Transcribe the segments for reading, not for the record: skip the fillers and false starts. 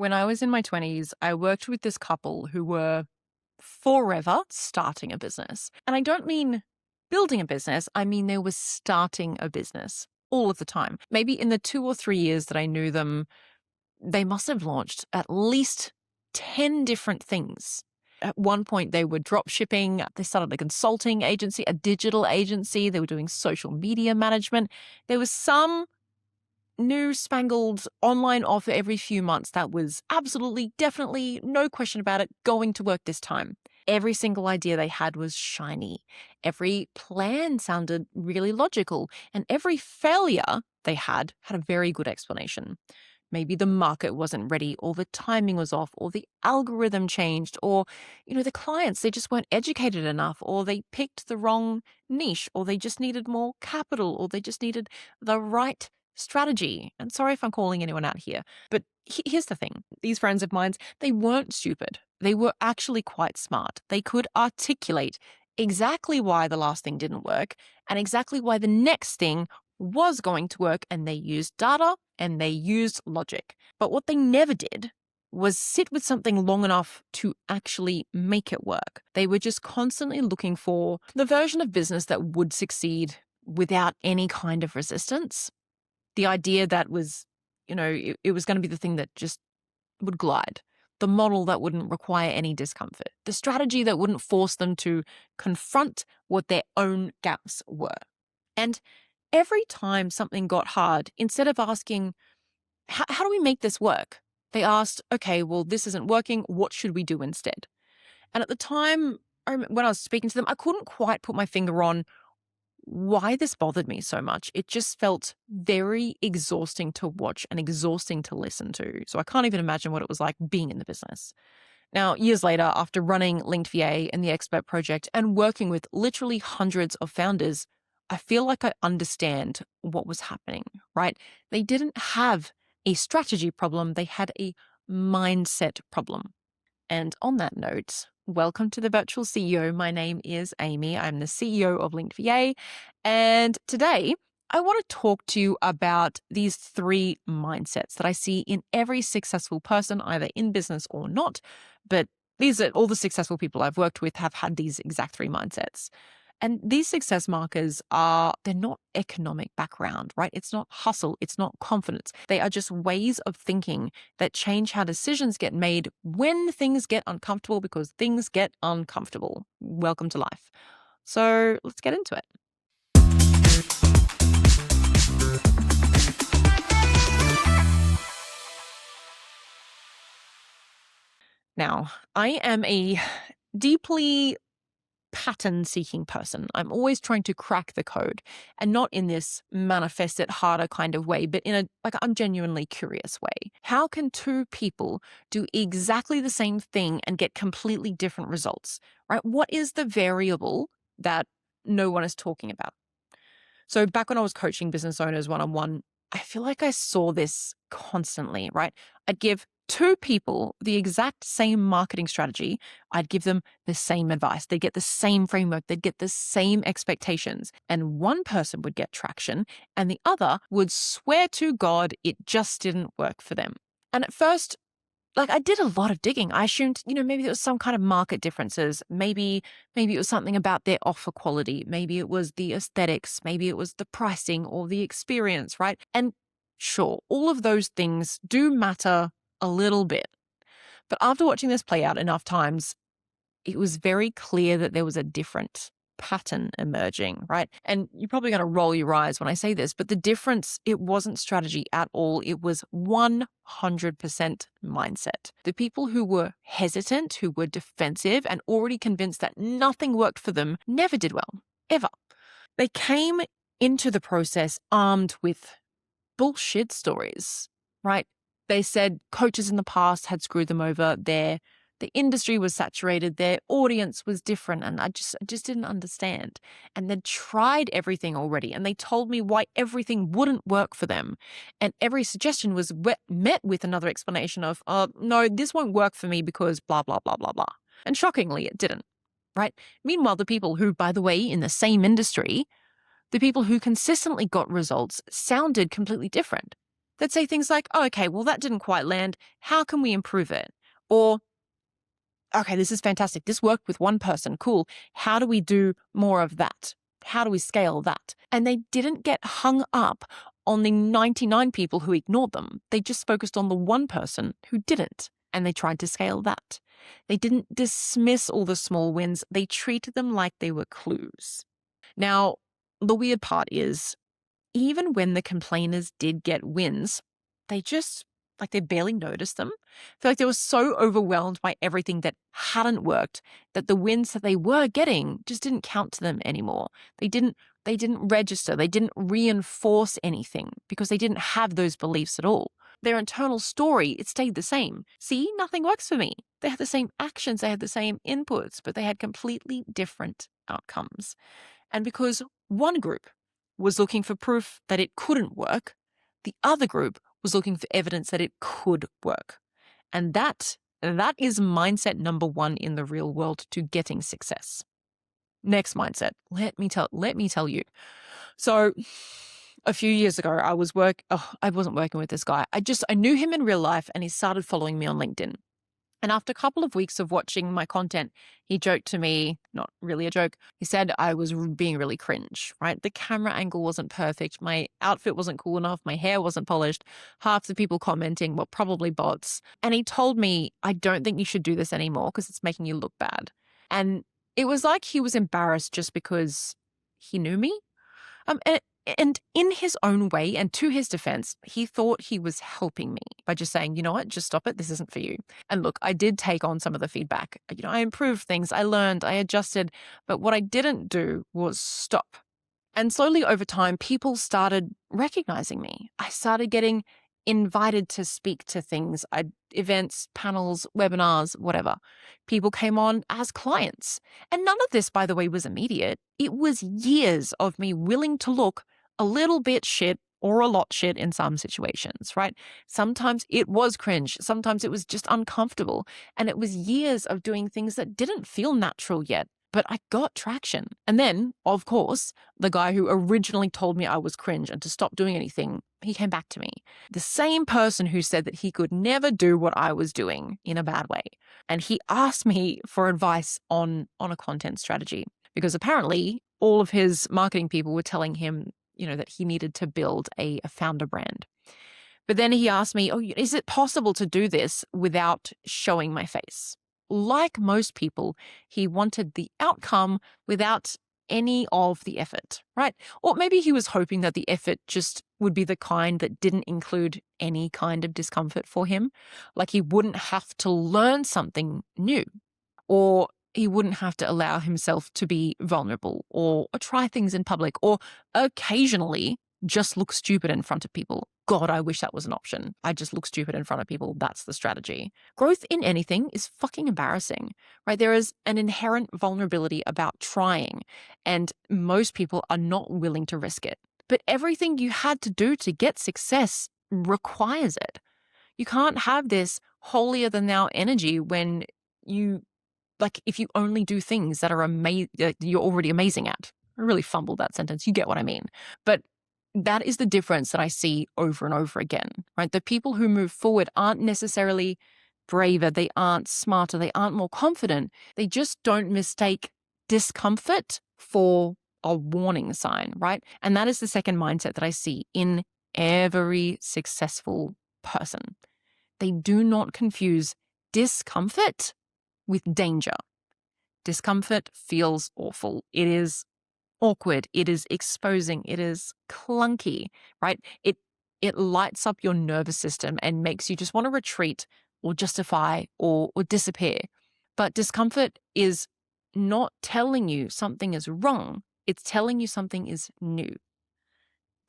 When I was in my 20s, I worked with this couple who were forever starting a business. And I don't mean building a business, I mean they were starting a business all of the time. Maybe in the 2 or 3 years that I knew them, they must have launched at least 10 different things. At one point, they were drop shipping. They started a consulting agency, a digital agency. They were doing social media management. There was some new spangled online offer every few months that was absolutely, definitely, no question about it, going to work this time. Every single idea they had was shiny. Every plan sounded really logical, and every failure they had a very good explanation. Maybe the market wasn't ready, or the timing was off, or the algorithm changed, or, the clients, they just weren't educated enough, or they picked the wrong niche, or they just needed more capital, or they just needed the right strategy. And sorry if I'm calling anyone out here, but here's the thing. These friends of mine, they weren't stupid. They were actually quite smart. They could articulate exactly why the last thing didn't work and exactly why the next thing was going to work, and they used data and they used logic. But what they never did was sit with something long enough to actually make it work. They were just constantly looking for the version of business that would succeed without any kind of resistance. The idea that was, it was going to be the thing that just would glide. The model that wouldn't require any discomfort. The strategy that wouldn't force them to confront what their own gaps were. And every time something got hard, instead of asking, how do we make this work? They asked, okay, well, this isn't working. What should we do instead? And at the time, when I was speaking to them, I couldn't quite put my finger on why this bothered me so much. It just felt very exhausting to watch and exhausting to listen to. So I can't even imagine what it was like being in the business. Now, years later, after running Linked VA and the Expert Project and working with literally hundreds of founders, I feel like I understand what was happening, right? They didn't have a strategy problem. They had a mindset problem. And on that note, welcome to the Virtual CEO. My name is Amy. I'm the CEO of Linked VA. And today, I want to talk to you about these 3 mindsets that I see in every successful person, either in business or not. But these are all the successful people I've worked with have had these exact 3 mindsets. And these success markers they're not economic background, right? It's not hustle. It's not confidence. They are just ways of thinking that change how decisions get made when things get uncomfortable, because things get uncomfortable. Welcome to life. So let's get into it. Now, I am a deeply pattern-seeking person. I'm always trying to crack the code, and not in this manifest it harder kind of way, but in I'm genuinely curious way. How can 2 people do exactly the same thing and get completely different results, right? What is the variable that no one is talking about? So back when I was coaching business owners one-on-one, I feel like I saw this constantly, right? I'd give 2 people the exact same marketing strategy. I'd give them the same advice. They'd get the same framework. They'd get the same expectations. And one person would get traction and the other would swear to God it just didn't work for them. And at first, I did a lot of digging. I assumed, maybe there was some kind of market differences. Maybe it was something about their offer quality. Maybe it was the aesthetics. Maybe it was the pricing or the experience, right? And sure, all of those things do matter a little bit. But after watching this play out enough times, it was very clear that there was a different pattern emerging, right? And you're probably going to roll your eyes when I say this, but the difference, it wasn't strategy at all. It was 100% mindset. The people who were hesitant, who were defensive and already convinced that nothing worked for them never did well, ever. They came into the process armed with bullshit stories, right? They said coaches in the past had screwed them over. The industry was saturated, their audience was different, and I just didn't understand. And they'd tried everything already, and they told me why everything wouldn't work for them. And every suggestion was met with another explanation of, no, this won't work for me because blah, blah, blah, blah, blah. And shockingly, it didn't, right? Meanwhile, the people who, by the way, in the same industry, the people who consistently got results sounded completely different. that say things like, oh, okay, well, that didn't quite land. How can we improve it? Or, okay, this is fantastic. This worked with one person. Cool. How do we do more of that? How do we scale that? And they didn't get hung up on the 99 people who ignored them. They just focused on the one person who didn't, and they tried to scale that. They didn't dismiss all the small wins. They treated them like they were clues. Now, the weird part is, even when the complainers did get wins, they barely noticed them. I feel like they were so overwhelmed by everything that hadn't worked that the wins that they were getting just didn't count to them anymore. They didn't register. They didn't reinforce anything because they didn't have those beliefs at all. Their internal story, it stayed the same. See, nothing works for me. They had the same actions, they had the same inputs, but they had completely different outcomes. And because one group was looking for proof that it couldn't work, the other group was looking for evidence that it could work. And that is mindset number one in the real world to getting success. Next mindset, let me tell you. So a few years ago, I wasn't working with this guy. I knew him in real life, and he started following me on LinkedIn. And after a couple of weeks of watching my content, he joked to me, not really a joke, he said I was being really cringe, right? The camera angle wasn't perfect. My outfit wasn't cool enough. My hair wasn't polished. Half the people commenting were probably bots. And he told me, I don't think you should do this anymore because it's making you look bad. And it was like he was embarrassed just because he knew me. And in his own way, and to his defense, he thought he was helping me by just saying, you know what, just stop it. This isn't for you. And look, I did take on some of the feedback. I improved things. I learned, I adjusted. But what I didn't do was stop. And slowly over time, people started recognizing me. I started getting invited to speak to things, events, panels, webinars, whatever. People came on as clients. And none of this, by the way, was immediate. It was years of me willing to look a little bit shit or a lot shit in some situations, right? Sometimes it was cringe. Sometimes it was just uncomfortable. And it was years of doing things that didn't feel natural yet. But I got traction. And then, of course, the guy who originally told me I was cringe and to stop doing anything, he came back to me. The same person who said that he could never do what I was doing in a bad way. And he asked me for advice on a content strategy because apparently all of his marketing people were telling him, that he needed to build a founder brand. But then he asked me, is it possible to do this without showing my face? Like most people, he wanted the outcome without any of the effort, right? Or maybe he was hoping that the effort just would be the kind that didn't include any kind of discomfort for him. Like he wouldn't have to learn something new, or he wouldn't have to allow himself to be vulnerable or try things in public or occasionally just look stupid in front of people. God, I wish that was an option. I just look stupid in front of people. That's the strategy. Growth in anything is fucking embarrassing, right? There is an inherent vulnerability about trying, and most people are not willing to risk it. But everything you had to do to get success requires it. You can't have this holier than thou energy when if you only do things that are you're already amazing at. I really fumbled that sentence. You get what I mean. But that is the difference that I see over and over again, right? The people who move forward aren't necessarily braver. They aren't smarter. They aren't more confident. They just don't mistake discomfort for a warning sign, right? And that is the second mindset that I see in every successful person. They do not confuse discomfort with danger. Discomfort feels awful. It is awkward. It is exposing. It is clunky, right? It lights up your nervous system and makes you just want to retreat or justify or disappear. But discomfort is not telling you something is wrong. It's telling you something is new.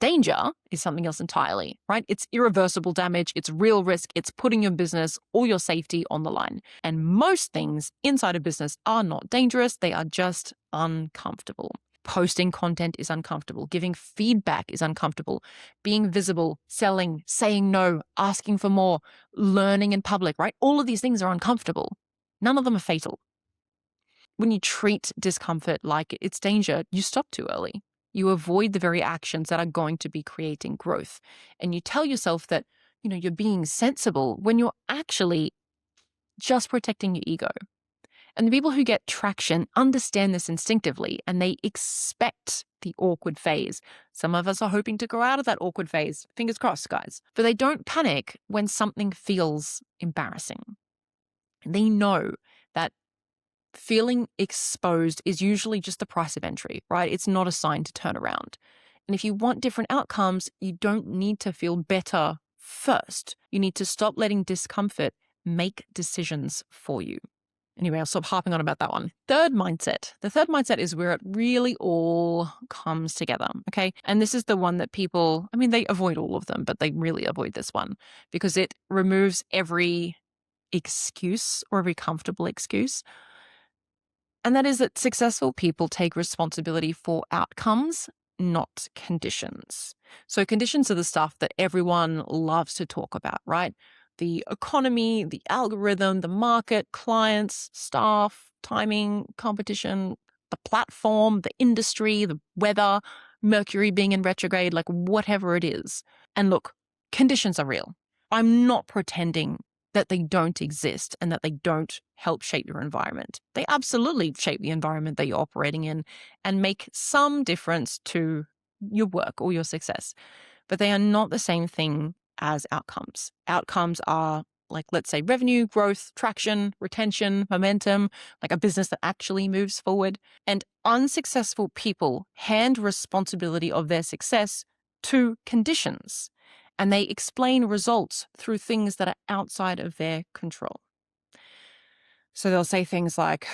Danger is something else entirely, right? It's irreversible damage. It's real risk. It's putting your business or your safety on the line. And most things inside a business are not dangerous. They are just uncomfortable. Posting content is uncomfortable. Giving feedback is uncomfortable. Being visible, selling, saying no, asking for more, learning in public, right? All of these things are uncomfortable. None of them are fatal. When you treat discomfort like it's danger, you stop too early. You avoid the very actions that are going to be creating growth. And you tell yourself that, you're being sensible when you're actually just protecting your ego. And the people who get traction understand this instinctively and they expect the awkward phase. Some of us are hoping to grow out of that awkward phase. Fingers crossed, guys. But they don't panic when something feels embarrassing. They know that feeling exposed is usually just the price of entry, right? It's not a sign to turn around. And if you want different outcomes, you don't need to feel better first. You need to stop letting discomfort make decisions for you. Anyway, I'll stop harping on about that one. Third mindset. The third mindset is where it really all comes together, okay? And this is the one that people, they avoid all of them, but they really avoid this one because it removes every excuse or every comfortable excuse. And that is that successful people take responsibility for outcomes, not conditions. So conditions are the stuff that everyone loves to talk about, right? The economy, the algorithm, the market, clients, staff, timing, competition, the platform, the industry, the weather, Mercury being in retrograde, like whatever it is. And look, conditions are real. I'm not pretending that they don't exist and that they don't help shape your environment. They absolutely shape the environment that you're operating in and make some difference to your work or your success. But they are not the same thing as outcomes. Outcomes are like, let's say, revenue, growth, traction, retention, momentum, like a business that actually moves forward. And unsuccessful people hand responsibility of their success to conditions. And they explain results through things that are outside of their control. So they'll say things like,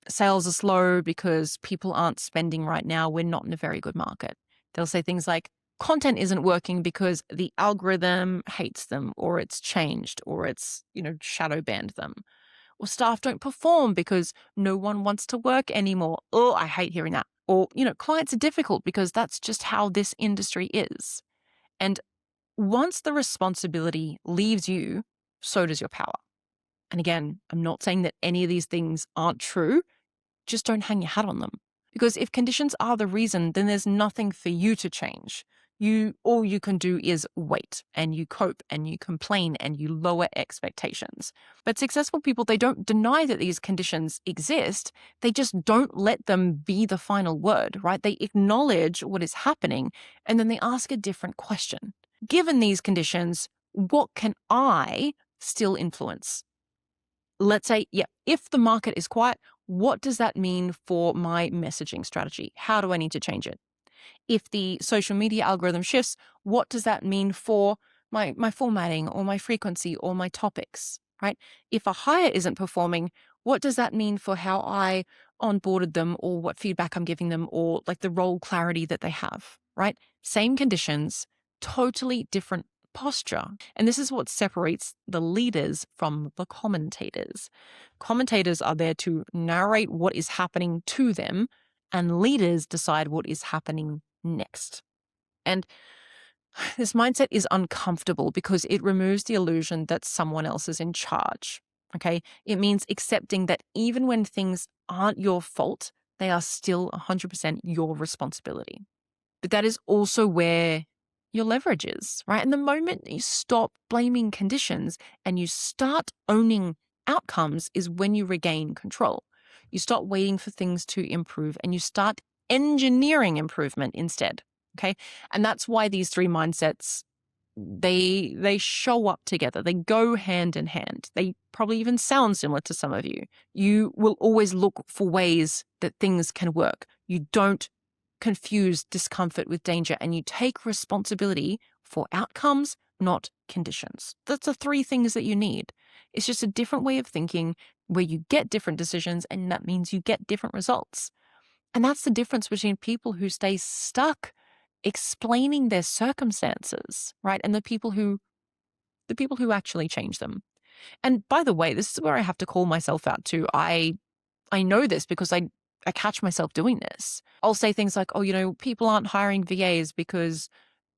sales are slow because people aren't spending right now. We're not in a very good market. They'll say things like, content isn't working because the algorithm hates them, or it's changed, or it's, shadow banned them. Or staff don't perform because no one wants to work anymore. Oh, I hate hearing that. Or, clients are difficult because that's just how this industry is. And once the responsibility leaves you, so does your power. And again, I'm not saying that any of these things aren't true. Just don't hang your hat on them. Because if conditions are the reason, then there's nothing for you to change. All you can do is wait, and you cope, and you complain, and you lower expectations. But successful people, they don't deny that these conditions exist. They just don't let them be the final word, right? They acknowledge what is happening, and then they ask a different question. Given these conditions, what can I still influence? Let's say, if the market is quiet, what does that mean for my messaging strategy? How do I need to change it? If the social media algorithm shifts, what does that mean for my formatting or my frequency or my topics, right? If a hire isn't performing, what does that mean for how I onboarded them or what feedback I'm giving them or like the role clarity that they have, right? Same conditions, totally different posture. And this is what separates the leaders from the commentators. Commentators are there to narrate what is happening to them, and leaders decide what is happening next. And this mindset is uncomfortable because it removes the illusion that someone else is in charge. Okay? It means accepting that even when things aren't your fault, they are still 100% your responsibility. But that is also where your leverage is, right? And the moment you stop blaming conditions and you start owning outcomes is when you regain control. You stop waiting for things to improve and you start engineering improvement instead, okay? And that's why these three mindsets, they show up together. They go hand in hand. They probably even sound similar to some of you. You will always look for ways that things can work. You don't confuse discomfort with danger, and you take responsibility for outcomes, not conditions. That's the three things that you need. It's just a different way of thinking where you get different decisions, and that means you get different results. And that's the difference between people who stay stuck explaining their circumstances, right? And the people who actually change them. And by the way, this is where I have to call myself out too. I know this because I catch myself doing this. I'll say things like, people aren't hiring VAs because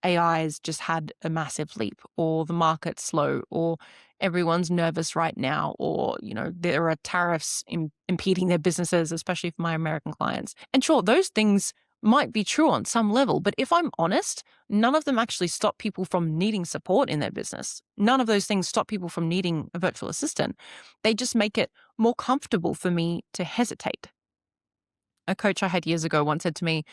AI has just had a massive leap, or the market's slow, or everyone's nervous right now, or, there are tariffs impeding their businesses, especially for my American clients. And sure, those things might be true on some level, but if I'm honest, none of them actually stop people from needing support in their business. None of those things stop people from needing a virtual assistant. They just make it more comfortable for me to hesitate. A coach I had years ago once said to me,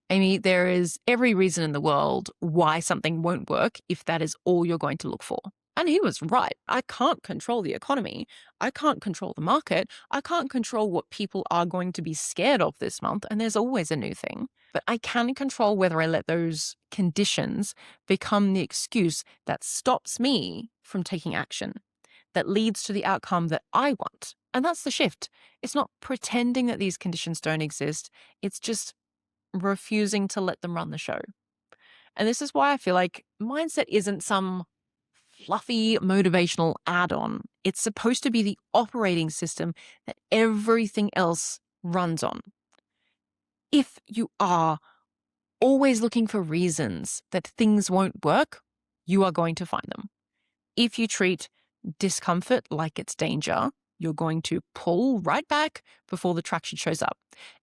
Amy, there is every reason in the world why something won't work if that is all you're going to look for. And he was right. I can't control the economy. I can't control the market. I can't control what people are going to be scared of this month. And there's always a new thing. But I can control whether I let those conditions become the excuse that stops me from taking action, that leads to the outcome that I want. And that's the shift. It's not pretending that these conditions don't exist. It's just refusing to let them run the show. And this is why I feel like mindset isn't some fluffy motivational add-on. It's supposed to be the operating system that everything else runs on. If you are always looking for reasons that things won't work, you are going to find them. If you treat discomfort like it's danger, you're going to pull right back before the traction shows up.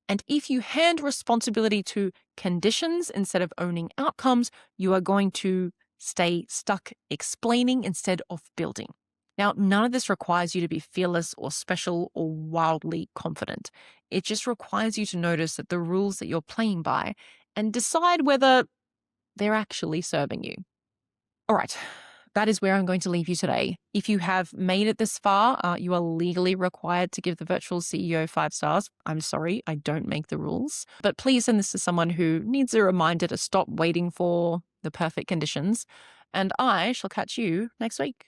And if you hand responsibility to conditions instead of owning outcomes, you are going to stay stuck explaining instead of building. Now, none of this requires you to be fearless or special or wildly confident. It just requires you to notice that the rules that you're playing by and decide whether they're actually serving you. All right. That is where I'm going to leave you today. If you have made it this far, you are legally required to give the virtual CEO 5 stars. I'm sorry, I don't make the rules. But please send this to someone who needs a reminder to stop waiting for the perfect conditions. And I shall catch you next week.